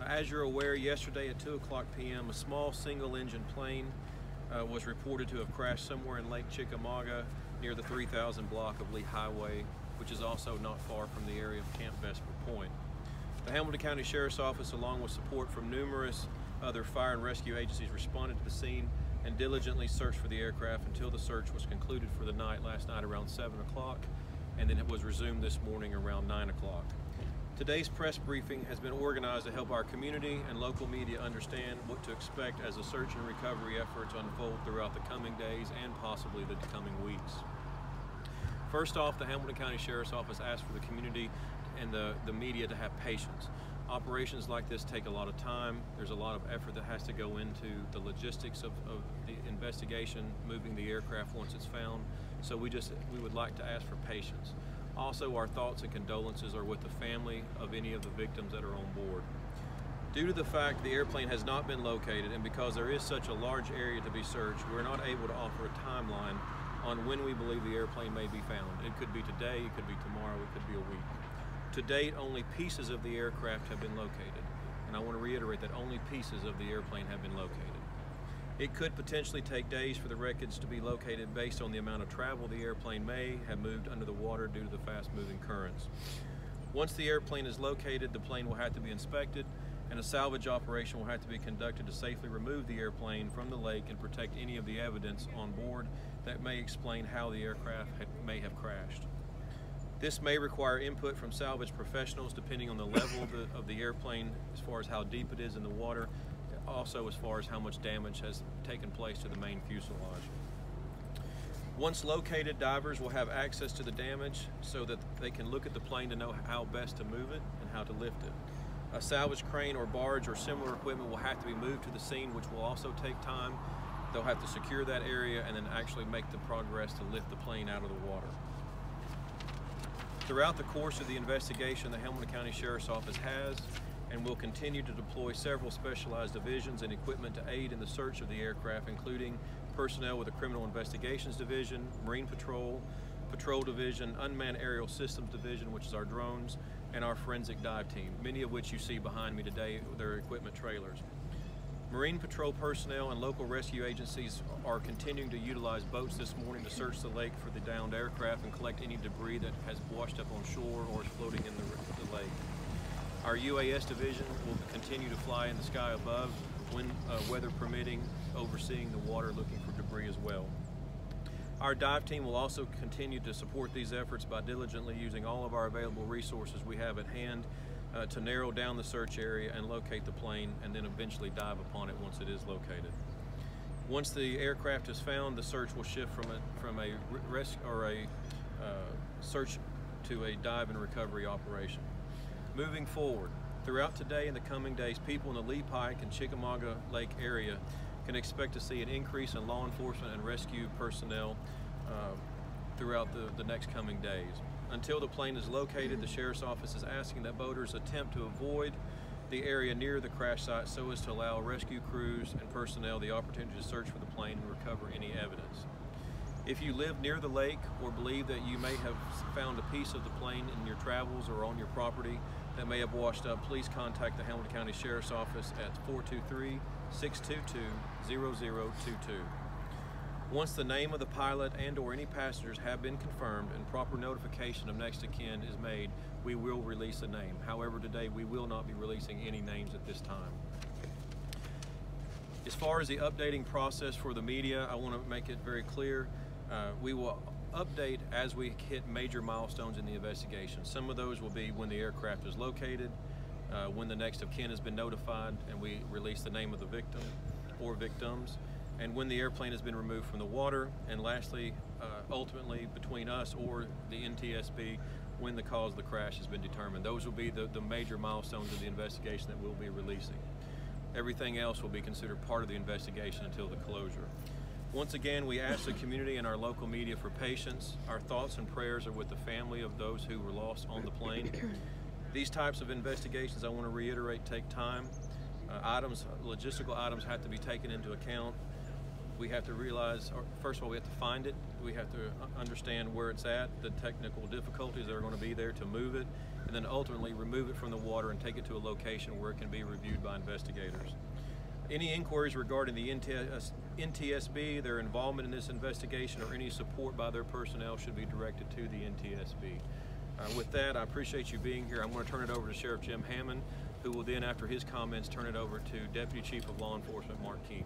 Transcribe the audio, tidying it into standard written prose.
As you're aware, yesterday at 2:00 p.m. a small single-engine plane was reported to have crashed somewhere in Lake Chickamauga near the 3000 block of Lee Highway, which is also not far from the area of Camp Vesper Point. The Hamilton County Sheriff's Office, along with support from numerous other fire and rescue agencies, responded to the scene and diligently searched for the aircraft until the search was concluded for the night last night around 7 o'clock, and then it was resumed this morning around 9 o'clock. Today's press briefing has been organized to help our community and local media understand what to expect as the search and recovery efforts unfold throughout the coming days and possibly the coming weeks. First off, the Hamilton County Sheriff's Office asks for the community and the media to have patience. Operations like this take a lot of time. There's a lot of effort that has to go into the logistics of the investigation, moving the aircraft once it's found. So we would like to ask for patience. Also, our thoughts and condolences are with the family of any of the victims that are on board. Due to the fact the airplane has not been located, and because there is such a large area to be searched, we're not able to offer a timeline on when we believe the airplane may be found. It could be today, it could be tomorrow, it could be a week. To date, only pieces of the aircraft have been located, and I want to reiterate that only pieces of the airplane have been located. It could potentially take days for the wreckage to be located based on the amount of travel the airplane may have moved under the water due to the fast-moving currents. Once the airplane is located, the plane will have to be inspected, and a salvage operation will have to be conducted to safely remove the airplane from the lake and protect any of the evidence on board that may explain how the aircraft may have crashed. This may require input from salvage professionals depending on the level of the airplane, as far as how deep it is in the water, also as far as how much damage has taken place to the main fuselage. Once located, divers will have access to the damage so that they can look at the plane to know how best to move it and how to lift it. A salvage crane or barge or similar equipment will have to be moved to the scene, which will also take time. They'll have to secure that area and then actually make the progress to lift the plane out of the water. Throughout the course of the investigation, the Hamilton County Sheriff's Office has and will continue to deploy several specialized divisions and equipment to aid in the search of the aircraft, including personnel with the Criminal Investigations Division, Marine Patrol, Patrol Division, Unmanned Aerial Systems Division, which is our drones, and our forensic dive team, many of which you see behind me today with their equipment trailers. Marine Patrol personnel and local rescue agencies are continuing to utilize boats this morning to search the lake for the downed aircraft and collect any debris that has washed up on shore or is floating in the lake. Our UAS division will continue to fly in the sky above, when weather permitting, overseeing the water, looking for debris as well. Our dive team will also continue to support these efforts by diligently using all of our available resources we have at hand to narrow down the search area and locate the plane, and then eventually dive upon it once it is located. Once the aircraft is found, the search will shift from a search to a dive and recovery operation. Moving forward, throughout today and the coming days, people in the Lee Pike and Chickamauga Lake area can expect to see an increase in law enforcement and rescue personnel throughout the next coming days. Until the plane is located, the Sheriff's Office is asking that boaters attempt to avoid the area near the crash site so as to allow rescue crews and personnel the opportunity to search for the plane and recover any evidence. If you live near the lake or believe that you may have found a piece of the plane in your travels or on your property that may have washed up, please contact the Hamilton County Sheriff's Office at 423-622-0022. Once the name of the pilot and or any passengers have been confirmed and proper notification of next of kin is made, we will release a name. However, today we will not be releasing any names at this time. As far as the updating process for the media, I want to make it very clear. We will update as we hit major milestones in the investigation. Some of those will be when the aircraft is located, when the next of kin has been notified and we release the name of the victim or victims, and when the airplane has been removed from the water, and lastly, ultimately between us or the NTSB, when the cause of the crash has been determined. Those will be the major milestones of the investigation that we'll be releasing. Everything else will be considered part of the investigation until the closure. Once again, we ask the community and our local media for patience. Our thoughts and prayers are with the family of those who were lost on the plane. These types of investigations, I want to reiterate, take time. Logistical items have to be taken into account. We have to realize, first of all, we have to find it. We have to understand where it's at, the technical difficulties that are going to be there to move it, and then ultimately remove it from the water and take it to a location where it can be reviewed by investigators. Any inquiries regarding the NTSB, their involvement in this investigation, or any support by their personnel should be directed to the NTSB. With that, I appreciate you being here. I'm going to turn it over to Sheriff Jim Hammond, who will then, after his comments, turn it over to Deputy Chief of Law Enforcement Mark Keene.